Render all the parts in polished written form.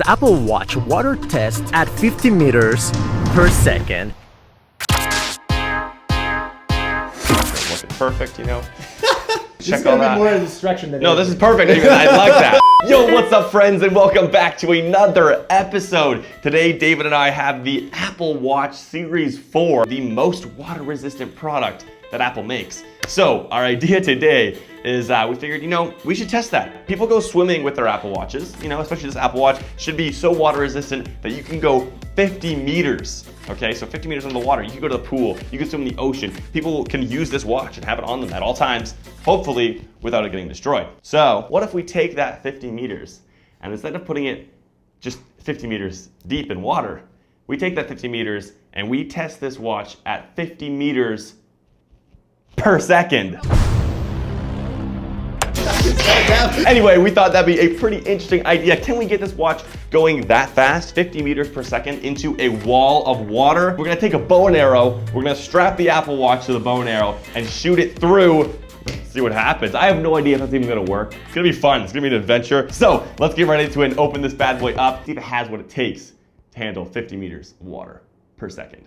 The Apple Watch water test at 50 meters per second. Wasn't perfect, you know. This is gonna be more a distraction than No, this is perfect. I like that. Yo, what's up, friends, and welcome back to another episode. Today, David and I have the Apple Watch Series 4, the most water-resistant product that Apple makes. So, our idea today is we figured, we should test that. People go swimming with their Apple Watches, especially this Apple Watch should be so water-resistant that you can go 50 meters. Okay, so 50 meters under the water. You can go to the pool, you can swim in the ocean. People can use this watch and have it on them at all times, hopefully without it getting destroyed. So what if we take that 50 meters and instead of putting it just 50 meters deep in water, we take that 50 meters and we test this watch at 50 meters per second. Anyway, we thought that'd be a pretty interesting idea. Can we get this watch going that fast, 50 meters per second, into a wall of water? We're gonna take a bow and arrow, we're gonna strap the Apple Watch to the bow and arrow and shoot it through. See what happens. I have no idea if that's even gonna work. It's gonna be fun, it's gonna be an adventure. So let's get right into it and open this bad boy up, see if it has what it takes to handle 50 meters of water per second.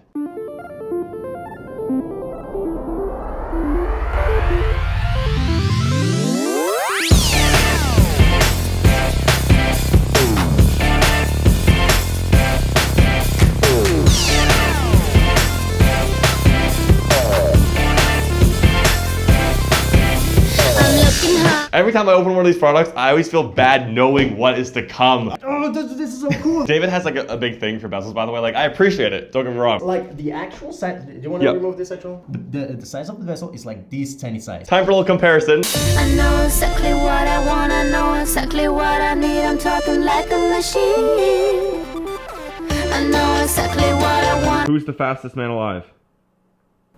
Every time I open one of these products, I always feel bad knowing what is to come. Oh, this is so cool. David has like a big thing for bezels, by the way. Like, I appreciate it, don't get me wrong. Like the actual size, do you want to remove this actual? The size of the vessel is like this tiny size. Time for a little comparison. I know exactly what I want, I know exactly what I need. I'm talking like a machine. I know exactly what I want. Who's the fastest man alive?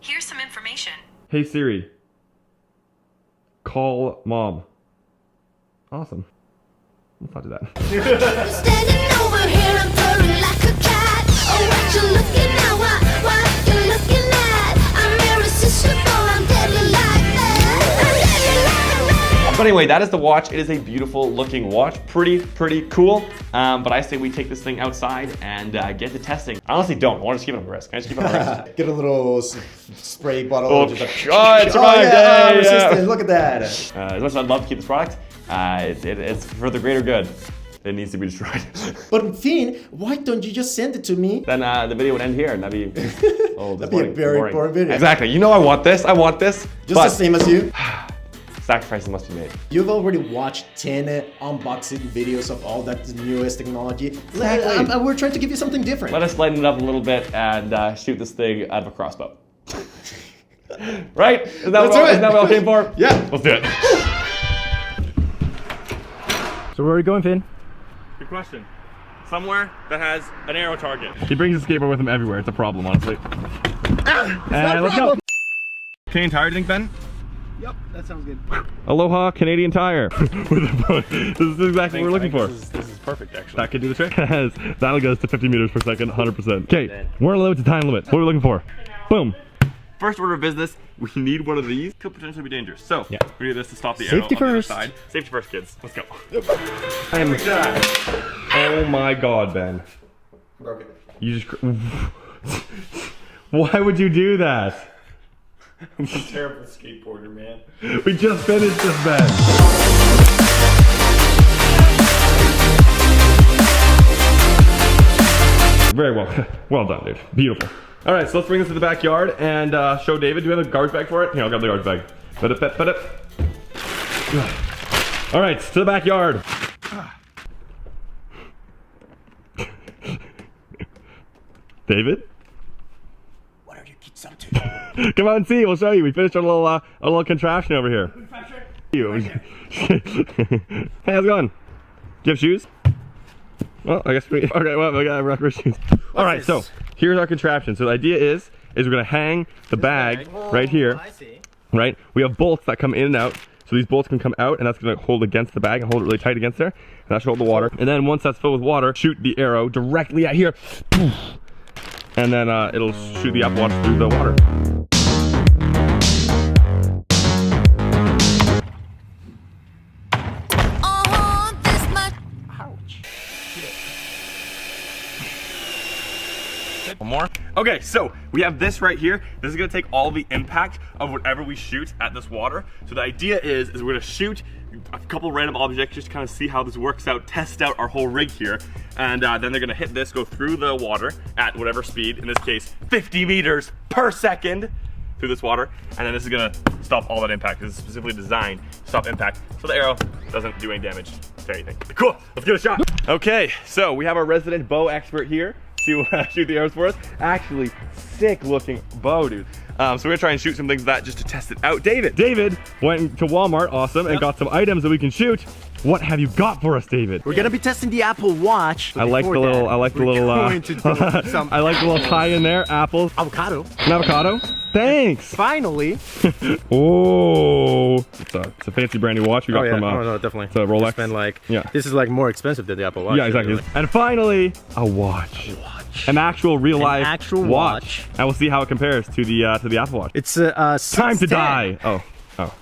Here's some information. Hey Siri, call mom. Awesome. Let's not do that. Standing over here, I'm purring like a cat. Oh, what you looking at? What you looking at? I'm irresistible, I'm deadly like that. I'm deadly like that. But anyway, that is the watch. It is a beautiful looking watch. Pretty cool. But I say we take this thing outside and get to testing. I honestly don't. I want to just keep it on the wrist. Can I just keep it on the wrist? Get a little spray bottle. Oh, just like, it's right there. Resistant. Look at that. As much as I'd love to keep this product, it's for the greater good. It needs to be destroyed. But Finn, why don't you just send it to me? Then the video would end here, and that'd be that'd be a very boring video. Exactly. I want this. I want this. Just the same as you. Sacrifices must be made. You've already watched 10 unboxing videos of all that newest technology. Exactly. We're trying to give you something different. Let us lighten it up a little bit and shoot this thing out of a crossbow. Right? Isn't that what we all came for? Yeah. Let's do it. So where are we going, Finn? Good question. Somewhere that has an arrow target. He brings his skateboard with him everywhere. It's a problem, honestly. And let's go. Canadian Tire, do you think, Ben? Yep, that sounds good. Aloha Canadian Tire. This is exactly what we're looking for. This is perfect, actually. That could do the trick. That'll go to 50 meters per second, 100%. Okay, we're on a limit to time limit. What are we looking for? Boom. First order of business, we need one of these. Could potentially be dangerous. So, we need this to stop the arrow on the other side. Safety first, kids. Let's go. Oh my God, Ben. Broke it. You just... Why would you do that? I'm a terrible skateboarder, man. We just finished this, Ben. Very well. Well done, dude. Beautiful. All right, so let's bring this to the backyard and show David. Do we have a garbage bag for it? Here, I'll grab the garbage bag. Put it. All right, to the backyard. David? What are your kids up to? Come on, see. We'll show you. We finished our little contraption over here. Hey, how's it going? Do you have shoes? Well, I guess okay, well, we got rubber shoes. All right, so here's our contraption. So the idea is we're gonna hang the bag right here. I see. Right? We have bolts that come in and out. So these bolts can come out and that's gonna hold against the bag and hold it really tight against there. And that should hold the water. And then once that's filled with water, shoot the arrow directly at here. And then it'll shoot the Apple Watch through the water. One more. Okay, so we have this right here. This is gonna take all the impact of whatever we shoot at this water. So the idea is we're gonna shoot a couple random objects, just to kind of see how this works out, test out our whole rig here. And then they're gonna hit this, go through the water at whatever speed, in this case, 50 meters per second through this water. And then this is gonna stop all that impact. This is specifically designed to stop impact, so the arrow doesn't do any damage to anything. Cool, let's get a shot. Okay, so we have our resident bow expert here. To shoot the arrows for us. Actually, sick looking bow, dude. So we're gonna try and shoot some things like that just to test it out. David went to Walmart, awesome, and got some items that we can shoot. What have you got for us, David? We're gonna be testing the Apple Watch. I like the little, I like the little tie in there. Apples. Avocado. An avocado. Thanks. Finally. Oh, it's a fancy brand new watch we got from. Oh no, definitely. It's a Rolex. Spend like. Yeah. This is like more expensive than the Apple Watch. Yeah, exactly. Really. And finally, a watch. An actual real life watch. And we'll see how it compares to the Apple Watch. It's a time to die. Oh,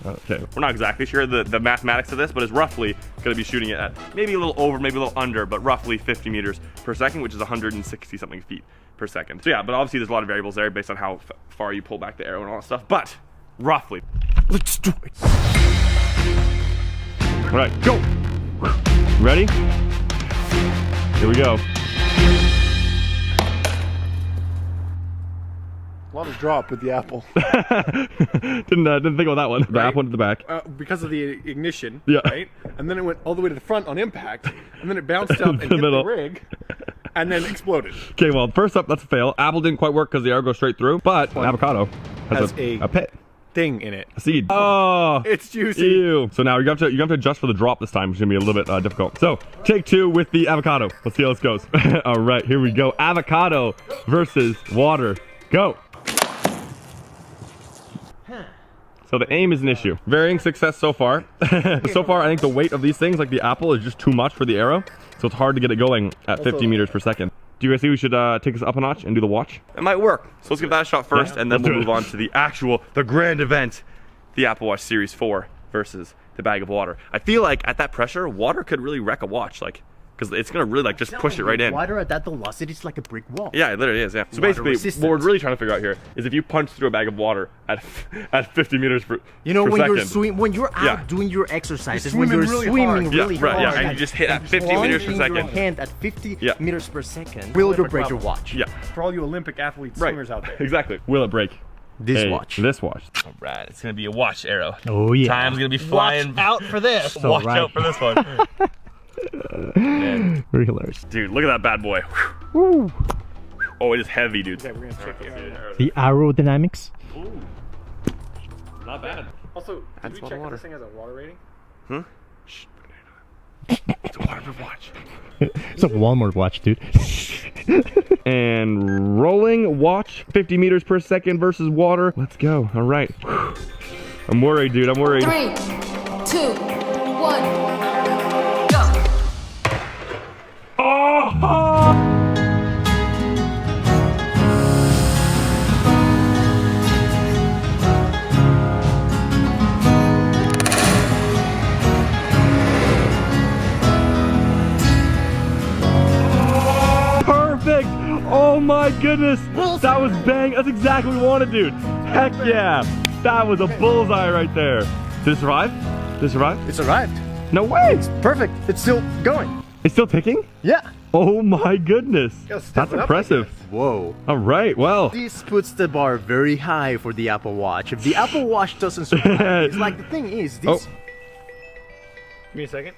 okay. We're not exactly sure the mathematics of this, but it's roughly going to be shooting it at maybe a little over, maybe a little under, but roughly 50 meters per second, which is 160 something feet per second. So yeah, but obviously there's a lot of variables there based on how far you pull back the arrow and all that stuff, but roughly. Let's do it. All right, go. Ready? Here we go. A lot of drop with the Apple. didn't think about that one. The Apple went to the back. Because of the ignition, Yeah. right? And then it went all the way to the front on impact, and then it bounced up and hit middle. the rig, and then exploded. Okay, well, first up, that's a fail. Apple didn't quite work because the arrow goes straight through, but an avocado has a pit, Thing in it. a seed. Oh, It's juicy. ew. So now you have to adjust for the drop this time, which is gonna be a little bit difficult. So take two with the avocado. Let's see how this goes. All right, here we go. Avocado versus water. Go. So the aim is an issue. Varying success so far. So far, I think the weight of these things, like the Apple, is just too much for the arrow. So it's hard to get it going at 50 meters per second. Do you guys think we should take this up a notch and do the watch? It might work. So let's give that a shot first, and then we'll move on to the grand event, the Apple Watch Series 4 versus the bag of water. I feel like at that pressure, water could really wreck a watch, like, because it's gonna really like just push it right in. Water at that velocity is like a brick wall. Yeah, it literally is, yeah. So Water basically, resistant. what we're really trying to figure out here is if you punch through a bag of water at 50 meters per You know, per when second. when you're out Yeah. doing your exercises, You're when you're swimming really swimming hard. really Yeah, right, yeah, hard, and you just hit at 50 plunging meters per your second. hand at 50 Yeah. meters per second, will you break your watch? Yeah, For all you Olympic athlete right. swimmers out there. Exactly. Will it break? This Hey, watch. This watch. All right, it's gonna be a watch arrow. Oh yeah. Time's gonna be flying. out for this. Watch out for this one. Man, Reelers. dude, look at that bad boy. Woo. Oh, it is heavy, dude. Okay, we're gonna check the arrow. The aerodynamics. Ooh. Not bad. Also, That's did a lot we of check if water. this thing has a water rating? Huh? Shh. It's a waterproof watch. It's a Walmart watch, dude. And rolling watch, 50 meters per second versus water. Let's go. All right. I'm worried, dude. I'm worried. 3, 2, 1. Oh! Perfect! Oh my goodness! That was bang! That's exactly what we wanted, dude! Heck yeah! That was a bullseye right there. Did it survive? Did it survive? It's arrived. No way! Perfect. It's still going. It's still ticking? Yeah. Oh my goodness! Gotta step That's it up, I impressive. Whoa. All right, well. This puts the bar very high for the Apple Watch. If the Apple Watch doesn't survive, it's like the thing is, this. Oh. Give me a second.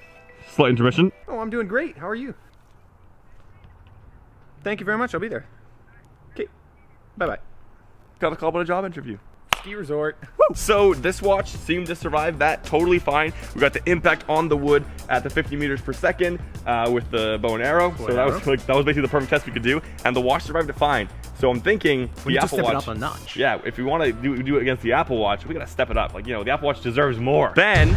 Slight intermission. Oh, I'm doing great. How are you? Thank you very much. I'll be there. Okay. Bye-bye. Got a call about a job interview. Ski resort. So this watch seemed to survive that totally fine. We got the impact on the wood at the 50 meters per second with the bow and arrow. So that was basically the perfect test we could do, and the watch survived it fine. So I'm thinking We the need to Apple step Watch. it up a notch. Yeah, if we want to do it against the Apple Watch, we gotta step it up. Like, you know, the Apple Watch deserves more. Ben,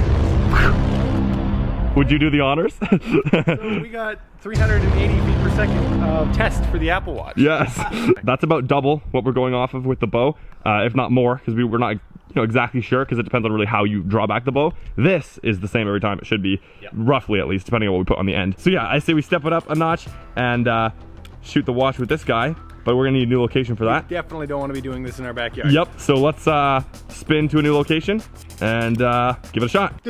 would you do the honors? So we got 380 feet per second test for the Apple Watch. Yes, that's about double what we're going off of with the bow, if not more, because we're not exactly sure, because it depends on really how you draw back the bow. This is the same every time. It should be, roughly at least, depending on what we put on the end. So yeah, I say we step it up a notch and shoot the watch with this guy. but we're gonna need a new location for that. Definitely don't want to be doing this in our backyard. Yep, so let's spin to a new location and give it a shot.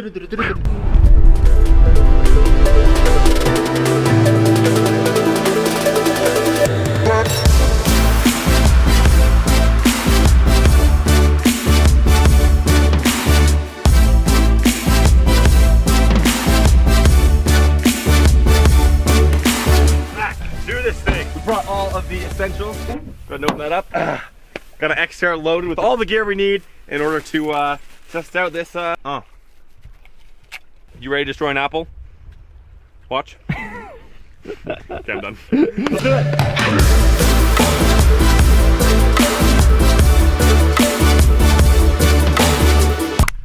Do this thing. We brought all of the essentials. Go ahead and open that up. Got an XR loaded with all the gear we need in order to test out this. Oh. You ready to destroy an apple? Watch. Okay, I'm done. Let's do it.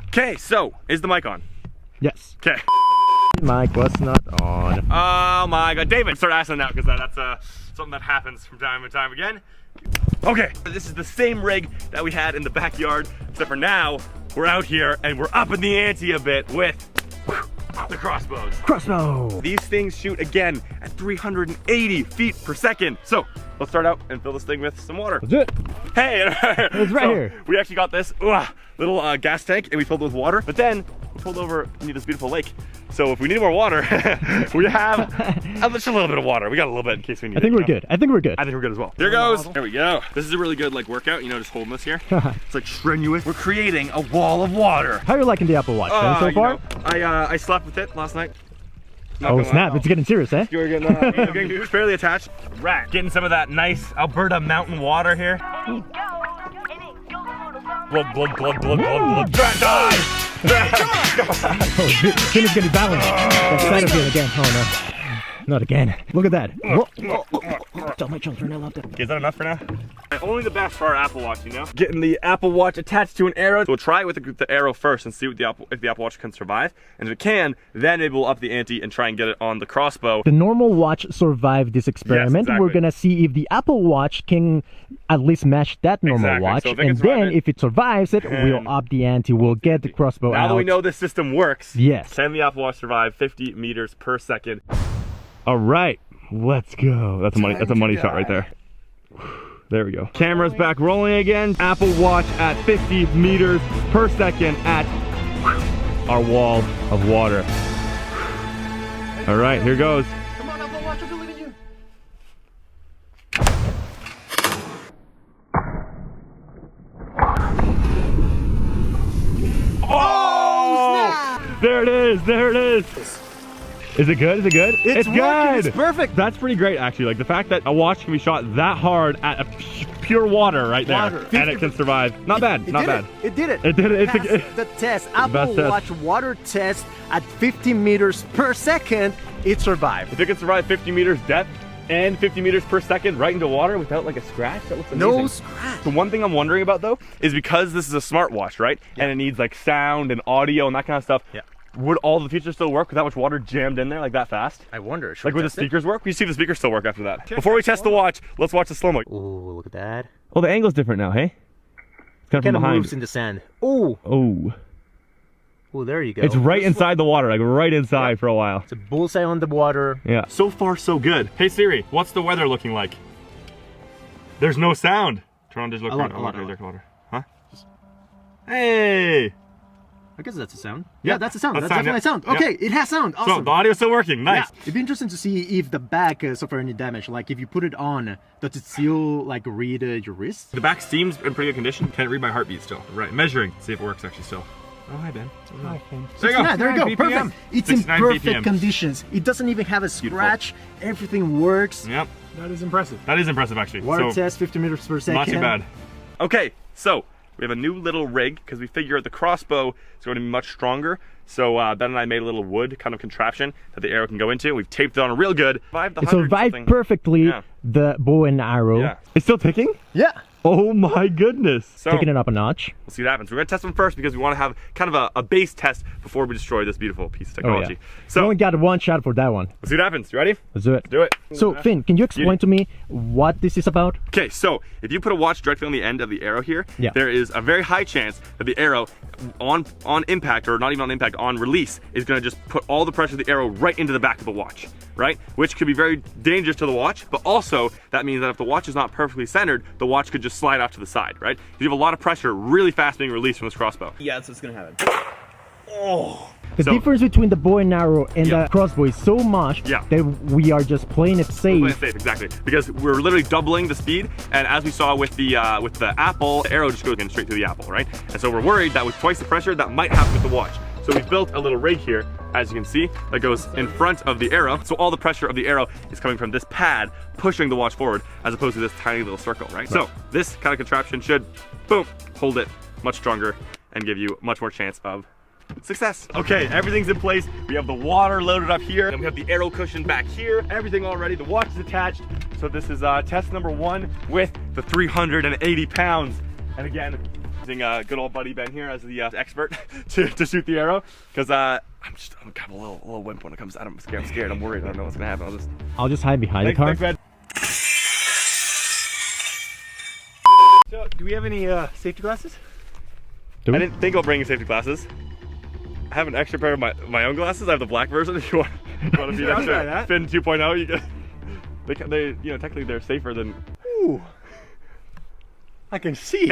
Okay, so is the mic on? Yes. Okay. Mic was not on. Oh my god, David, start asking now because that's something that happens from time to time again. Okay, this is the same rig that we had in the backyard, except for now we're out here and we're up in the ante a bit with the crossbows. Crossbow. These things shoot again at 380 feet per second. So let's start out and fill this thing with some water. Let's do it. Hey, It's right here. We actually got this little gas tank and we filled it with water, but then we pulled over near this beautiful lake. So if we need more water, we have just a little bit of water. We got a little bit in case we need it. I think we're good. I think we're good. I think we're good as well. Here goes. There we go. This is a really good like workout, you know, just holding this here. It's like strenuous. We're creating a wall of water. How are you liking the Apple Watch then, so You far? know, I slept with it last night. Not Oh gonna snap, lie. it's getting serious, eh? You're getting fairly attached. Right. Getting some of that nice Alberta mountain water here. Glug, glug, glug, glug, glug, glug. Die! Oh, Finn is getting balanced. That side of it again. Oh no. Not again. Look at that. Tell my children I love them. Is that enough for now? Only the best for our Apple Watch, you know? Getting the Apple Watch attached to an arrow. So we'll try it with the arrow first and see what if the Apple Watch can survive. And if it can, then maybe we'll up the ante and try and get it on the crossbow. The normal watch survived this experiment. Yes, exactly. We're gonna see if the Apple Watch can at least match that normal Exactly. watch. So if it And can survive then it, if it survives it, we'll up the ante. We'll get the crossbow Now out. that we know this system works, Yes. can the Apple Watch survive 50 meters per second? All right, let's go. That's a money shot right there. There we go. Camera's back rolling again. Apple Watch at 50 meters per second at our wall of water. All right, here goes. Come on, Apple Watch, I believe in you. Oh! There it is, there it is. Is it good? Is it good? It's working, good. it's perfect. That's pretty great, actually. Like the fact that a watch can be shot that hard at a pure water right there, Water. and it can survive. Not bad, not bad. It did it. It did it. It's Passed the test. Apple best test. Watch water test at 50 meters per second. It survived. If it can survive 50 meters depth and 50 meters per second right into water without like a scratch, that looks amazing. No scratch. The one thing I'm wondering about though is because this is a smartwatch, right? And it needs like sound and audio and that kind of stuff. Yeah. Would all the features still work with that much water jammed in there like that fast? I wonder. Like would the speakers work? We see if the speakers still work after that. Before we test the watch, let's watch the slow-mo. Oh, look at that. Oh, the angle's different now, hey? It's kind of from Kind of behind. moves in the sand. Oh, Oh. oh, there you go. It's right inside the water, like right inside for a while. It's a bullseye on the water. Yeah. So far, so good. Hey Siri, what's the weather looking like? There's no sound. Turn on digital water. Huh? Hey! I guess that's a sound. Yeah, Yeah, that's a sound. that's That's sound, definitely a sound. yeah. Okay, it has sound. So Awesome. the audio's still working. Nice. Yeah. It'd be interesting to see if the back suffer any damage. Like if you put it on, does it still like read your wrist? The back seems in pretty good condition. Can't read my heartbeat still. Right, measuring. See if it works actually still. Oh, hi Ben. Hi, There you go. Yeah, there you go. 69 Perfect. BPM. It's in 69 perfect BPM. conditions. It doesn't even have a scratch. Everything works. Yep. That is impressive. That is impressive actually. Water So, test 50 meters per second. not too bad. Okay, so we have a new little rig because we figure the crossbow is going to be much stronger. So Ben and I made a little wood kind of contraption that the arrow can go into. We've taped it on real good. It survived perfectly Yeah. the bow and arrow. Yeah. It's still ticking? Yeah. Oh my goodness. So, Taking it up a notch. we'll see what happens. We're gonna test them first because we want to have kind of a base test before we destroy this beautiful piece of technology. We So, only got one shot for that one. let's see what happens. You ready? Let's do it. Do it. So, Finn, can you explain to me what this is about? Okay, so if you put a watch directly on the end of the arrow here, Yeah. there is a very high chance that the arrow on impact, or not even on impact, on release, is gonna just put all the pressure of the arrow right into the back of the watch, right? Which could be very dangerous to the watch, but also that means that if the watch is not perfectly centered, the watch could just slide off to the side, right? You have a lot of pressure really fast being released from this crossbow. Yeah, that's what's gonna happen. The So- difference between the bow and arrow and Yeah. the crossbow is so much Yeah. that we are just playing it safe. Play it safe, exactly. Because we're literally doubling the speed, and as we saw with the apple, the arrow just goes in straight through the apple, right? And so we're worried that with twice the pressure, that might happen with the watch. So we've built a little rig here, as you can see, that goes in front of the arrow. So all the pressure of the arrow is coming from this pad, pushing the watch forward, as opposed to this tiny little circle, right? So this kind of contraption should, boom, hold it much stronger and give you much more chance of success. Okay, everything's in place. We have the water loaded up here, and we have the arrow cushion back here. Everything all ready. The watch is attached. So this is test number 1 with the 380 pounds. And again, using good old buddy Ben here as the expert to shoot the arrow, because I'm kind of a little wimp when it comes out. I'm scared. I'm worried. I don't know what's gonna happen. I'll just hide behind the car. Thanks, Ben. So, do we have any safety glasses? Do we? I didn't think about bringing safety glasses. I have an extra pair of my own glasses. I have the black version. If you want to be an I'll try extra that. Fin 2.0, you get. They technically they're safer than. Ooh. I can see.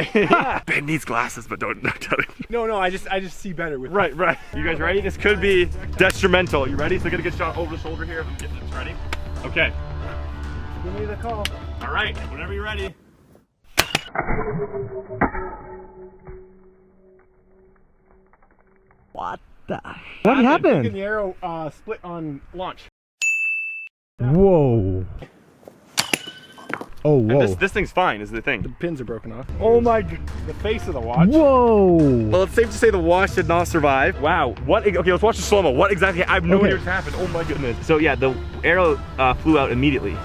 Ben needs glasses, but don't tell him. No, I just see better with. Right. You guys ready? This could be detrimental. You ready? So get a good shot over the shoulder here. If I'm getting this ready. Okay. Give me the call. All right. Whenever you're ready. What The happened? arrow split on launch. Whoa. Oh, And whoa. this thing's fine. Is the thing. Pins are broken off. Oh my! The face of the watch. Whoa. Well, it's safe to say the watch did not survive. Wow. What? Okay, let's watch the slow-mo. What exactly? I have no Okay. idea what's happened. Oh my goodness. So yeah, the arrow flew out immediately,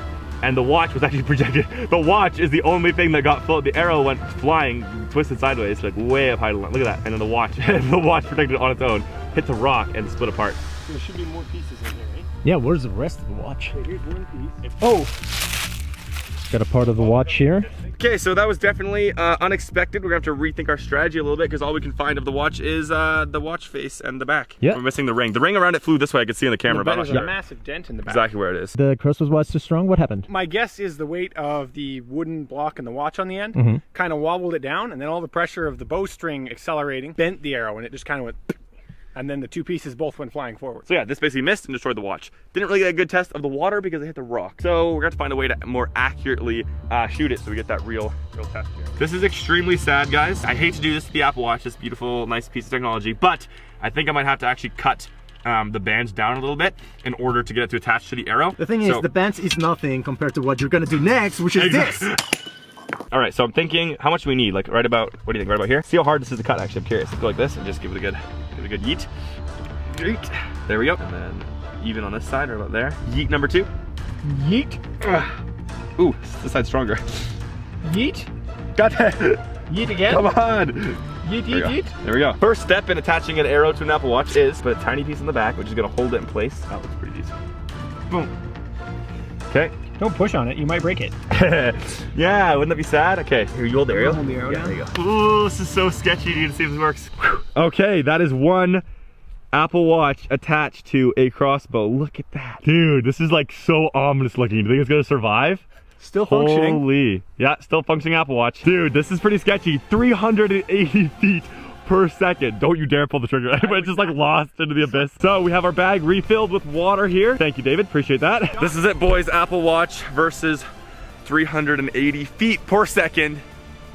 and the watch was actually projected. The watch is the only thing that got floated. The arrow went flying, twisted sideways, like way up high to the line. Look at that. And then the watch, the watch protected on its own, hit the rock and split apart. There should be more pieces in here, right? Yeah, where's the rest of the watch? Okay, here's one piece. Oh. Got a part of the watch here. Okay, so that was definitely unexpected. We're gonna have to rethink our strategy a little bit because all we can find of the watch is the watch face and the back. Yeah. We're missing the ring. The ring around it flew this way. I could see in the camera, but I'm not There's a sure massive dent in the back. exactly where it is. The crossbow was too strong. What happened? My guess is the weight of the wooden block and the watch on the end Mm-hmm. kind of wobbled it down, and then all the pressure of the bowstring accelerating bent the arrow, and it just kind of went. And then the two pieces both went flying forward. So yeah, this basically missed and destroyed the watch. Didn't really get a good test of the water because it hit the rock. So we're gonna have to find a way to more accurately shoot it so we get that real test here. This is extremely sad, guys. I hate to do this to the Apple Watch, this beautiful, nice piece of technology, but I think I might have to actually cut the bands down a little bit in order to get it to attach to the arrow. The thing is, the bands is nothing compared to what you're gonna do next, which is this. All right, so I'm thinking, how much do we need? Like right about, what do you think, right about here? See how hard this is to cut, actually, I'm curious. Let's go like this and just give it a good yeet. Yeet. There we go. And then even on this side, right about there. Yeet number 2. Yeet. Ooh, this side's stronger. Yeet. Got that. Yeet again. Come on. Yeet, There we yeet, go. yeet. There we go. First step in attaching an arrow to an Apple Watch is put a tiny piece in the back, which is gonna hold it in place. That looks pretty decent. Boom. Okay. Don't push on it, you might break it. Yeah, wouldn't that be sad? Okay, here you hold the arrow. Hold the arrow Yeah, down. there you go. Ooh, this is so sketchy. You need to see if this works. Whew. Okay, that is one Apple Watch attached to a crossbow. Look at that. Dude, this is like so ominous looking. Do you think it's gonna survive? Still functioning. Holy. Yeah, still functioning Apple Watch. Dude, this is pretty sketchy. 380 feet per second. Don't you dare pull the trigger. It's just like lost into the abyss. So we have our bag refilled with water here. Thank you, David. Appreciate that. This is it, boys. Apple Watch versus 380 feet per second.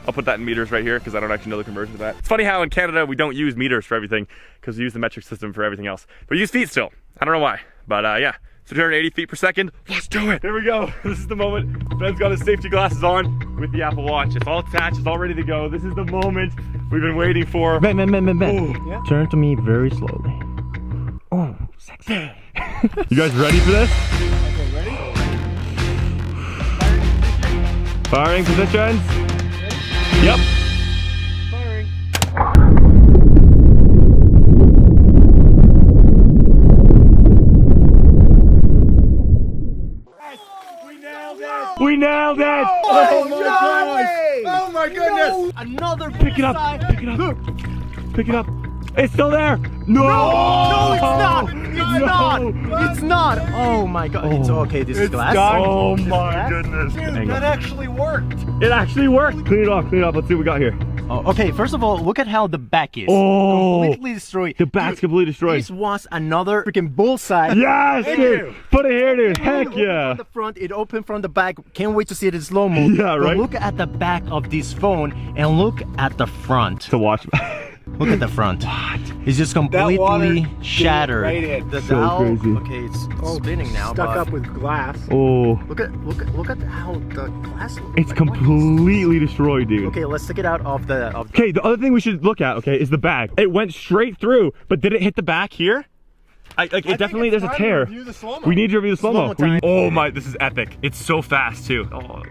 I'll put that in meters right here because I don't actually know the conversion of that. It's funny how in Canada we don't use meters for everything because we use the metric system for everything else. But we use feet still. I don't know why. But yeah. So 280 feet per second. Let's do it. Here we go. This is the moment. Ben's got his safety glasses on with the Apple Watch. It's all attached. It's all ready to go. This is the moment we've been waiting for. Ben. Ooh. Yeah? Turn to me very slowly. Oh, sexy. You guys ready for this? Okay, ready? Firing positions. Yep. Firing. We nailed it! Oh my gosh! Oh my goodness! Another Pick it up! Pick it up! Pick it up! It's still there! No! No, it's not! It's No! not! It's not! Oh my god. It's okay, this is glass. Oh my goodness! Dude, that actually worked. It actually worked! Clean it off, clean it off. Let's see what we got here. Oh, okay, first of all, look at how the back is. Oh! Completely destroyed. The back's completely destroyed. This was another freaking bullseye. Yes, dude! Put it here, dude! Heck Open yeah! From the front, it opened from the back. Can't wait to see it in slow mo. Yeah, right? But look at the back of this phone and look at the front. To watch. Look at the front. What? It's just water completely did it shattered. right in. The So dial, crazy. okay, it's spinning now. Stuck but up with glass. Oh, Look at how the glass looks. it's like. completely destroyed, dude. Okay, let's take it out of the. Okay, the other thing we should look at, okay, is the bag. It went straight through, but did it hit the back here? It definitely, there's a tear. We need to review the slow-mo. Slow-mo time. Oh my, this is epic. It's so fast too. Oh,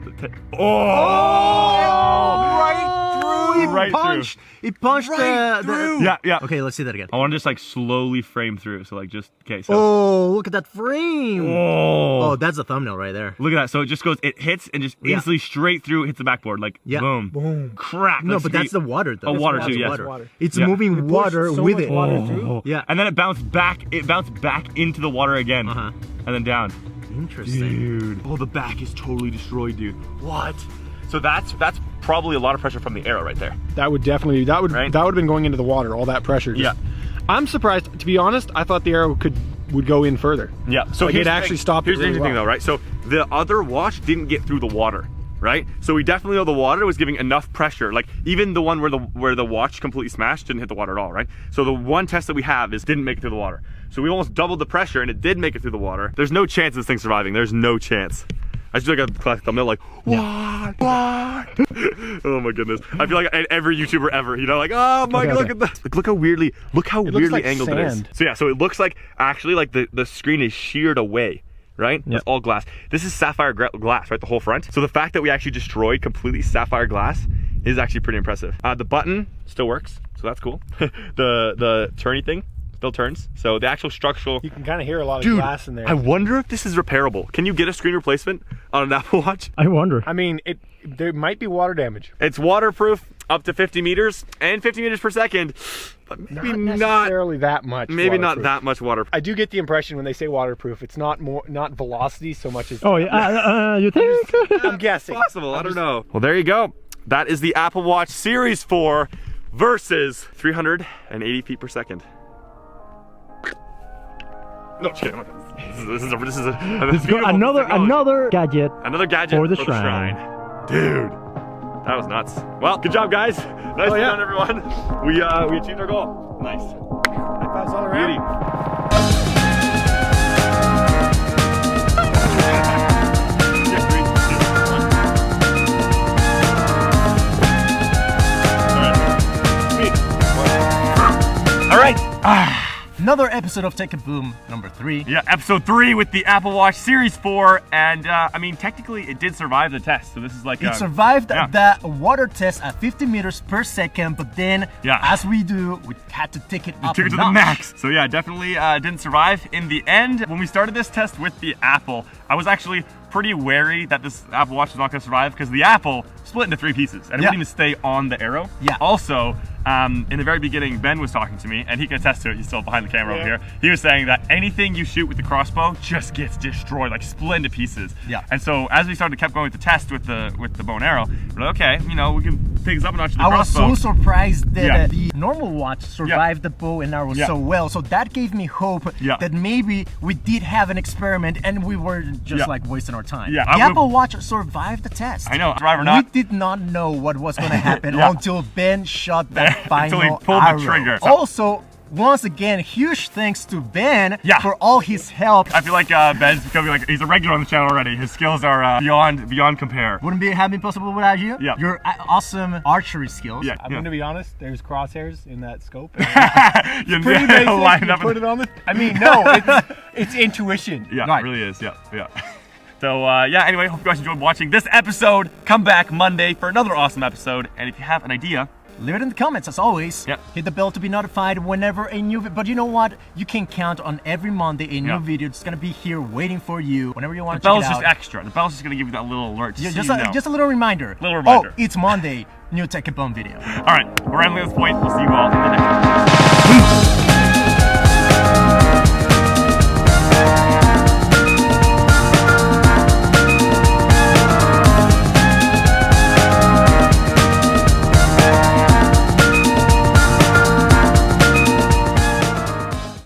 right punched. It punched the. Yeah, yeah. Okay, let's see that again. I want to just like slowly frame through. So like just, okay, so. Oh, look at that frame. Oh. Oh, that's a thumbnail right there. Look at that. So it just goes, it hits and just Yeah. instantly straight through, hits the backboard. Like, Yeah. boom. Boom. Crack. No, but that's the water though. Oh, water That's too, yes. water. It's Yeah. moving water so with much it. water through? Yeah. And then it bounced back into the water again. Uh-huh. And then down. Interesting. Dude. Oh, the back is totally destroyed, dude. What? So that's probably a lot of pressure from the arrow right there. That would definitely Right? that would have been going into the water. All that pressure. Yeah. I'm surprised. To be honest, I thought the arrow would go in further. Yeah. So Like, here's it the actually thing. stopped it Here's the really interesting well. thing though, right? So the other watch didn't get through the water, right? So we definitely know the water was giving enough pressure. Like even the one where the watch completely smashed didn't hit the water at all, right? So the one test that we have is didn't make it through the water. So we almost doubled the pressure and it did make it through the water. There's no chance of this thing surviving. There's no chance. I just like a classic thumbnail like, what? What? Oh my goodness. I feel like every YouTuber ever, you know, like, oh my god, look at that. Like, look how weirdly like angled it is. sand. So yeah, so it looks like actually like the screen is sheared away, right? It's all glass. This is sapphire glass, right? The whole front. So the fact that we actually destroyed completely sapphire glass is actually pretty impressive. The button still works, so that's cool. the turny thing still turns. So the actual structural. You can kind of hear a lot of Dude, glass in there. I wonder if this is repairable. Can you get a screen replacement on an Apple Watch? I wonder. I mean, there might be water damage. It's waterproof up to 50 meters and 50 meters per second, but maybe Not not necessarily that much. maybe not waterproof. that much water. I do get the impression when they say waterproof, it's not velocity so much as. Oh yeah, you think? I'm guessing. Possible, I don't know. Well, there you go. That is the Apple Watch Series 4 versus 380 feet per second. No, shit. This is Another gadget. Another gadget For the shrine. Dude, that was nuts. Well, good job, guys. Nice done, everyone. We achieved our goal. Nice. High fives all around. Beauty. All right. Another episode of TechKaboom number 3. Yeah, episode 3 with the Apple Watch Series 4, and I mean, technically, it did survive the test. So this is like It survived yeah. the water test at 50 meters per second, but then, Yeah. as we do, we had to take it up took a it to notch. the max. So yeah, definitely didn't survive in the end. When we started this test with the Apple, I was actually pretty wary that this Apple Watch was not going to survive because the Apple split into 3 pieces and it Yeah. wouldn't even stay on the arrow. Yeah. Also, in the very beginning, Ben was talking to me, and he can attest to it. He's still behind the camera over here. He was saying that anything you shoot with the crossbow just gets destroyed, like split into pieces. Yeah. And so as we kept going with the test with the bow and arrow, we're like, okay, you know, we can take this up a notch with the I was crossbow. so surprised that Yeah. the normal watch survived the bow and arrow Yeah. so well. So that gave me hope Yeah. that maybe we did have an experiment and we were just Yeah. like wasting our time. Yeah, The I would- Apple Watch survived the test. I know, survive or We not. did not know what was going to happen Yeah. until Ben shot that Until he final pulled the arrow. trigger. Also, once again, huge thanks to Ben Yeah. for all his help. I feel like Ben's becoming like, he's a regular on the channel already. His skills are beyond compare. Wouldn't have been possible without you. Yeah. Your awesome archery skills. Yeah. I'm gonna be honest. There's crosshairs in that scope. You Pretty basic. line You up put in- it on the. I mean, no, it's intuition. Yeah, Right. it really is. Yeah, yeah. So yeah, anyway, hope you guys enjoyed watching this episode. Come back Monday for another awesome episode. And if you have an idea, Leave it in the comments as always. Yep. Hit the bell to be notified whenever a new video. But you know what? You can count on every Monday a new video. It's gonna be here waiting for you whenever you want to check it out. The bell's just extra. The bell's just gonna give you that little alert. Just a little reminder. Little reminder. Oh, it's Monday. New TechKaboom video. All right, we're rambling at this point. We'll see you all in the next one.